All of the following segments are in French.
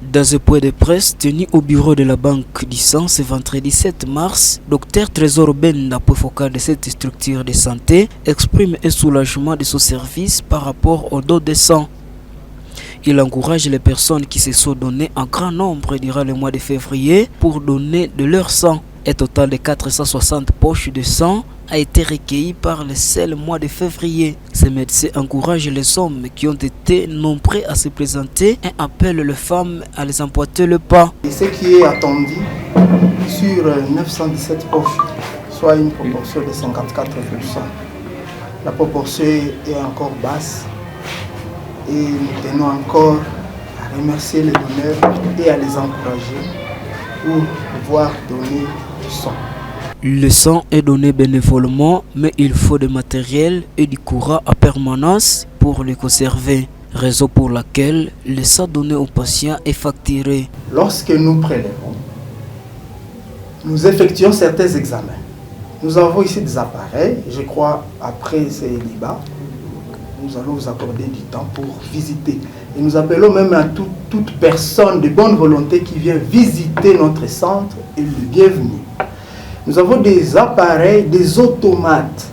Dans un point de presse tenu au bureau de la Banque du Sang ce vendredi 7 mars, Dr Trésor Benda, focal de cette structure de santé, exprime un soulagement de son service par rapport au don de sang. Il encourage les personnes qui se sont données en grand nombre durant le mois de février pour donner de leur sang. Un total de 460 poches de sang a été recueilli par le seul mois de février. Ces médecins encouragent les hommes qui ont été nombreux à se présenter et appellent les femmes à les emboîter le pas. Et ce qui est attendu sur 917 poches, soit une proportion de 54%. La proportion est encore basse et nous tenons encore à remercier les donneurs et à les encourager pour pouvoir donner du sang. Le sang est donné bénévolement, mais il faut du matériel et du courant à permanence pour le conserver. Raison pour laquelle le sang donné aux patients est facturé. Lorsque nous prélevons, nous effectuons certains examens. Nous avons ici des appareils. Je crois après ces débats, nous allons vous accorder du temps pour visiter. Et nous appelons même à toute personne de bonne volonté qui vient visiter notre centre et le bienvenu. Nous avons des appareils, des automates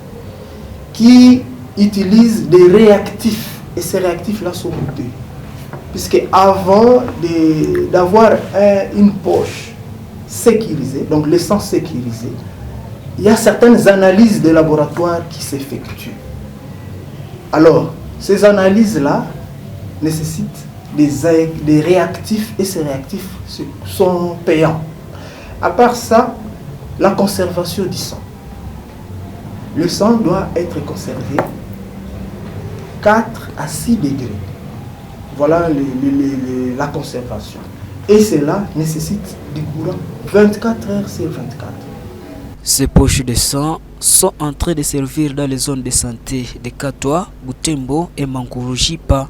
qui utilisent des réactifs. Et ces réactifs-là sont coûteux. Puisque avant d'avoir une poche sécurisée, donc le sang sécurisé, il y a certaines analyses de laboratoire qui s'effectuent. Alors, ces analyses-là nécessitent des réactifs et ces réactifs sont payants. À part ça, la conservation du sang. Le sang doit être conservé 4 à 6 degrés. Voilà la conservation. Et cela nécessite du courant 24 heures sur 24. Ces poches de sang sont en train de servir dans les zones de santé de Katoa, Butembo et Mankurujipa.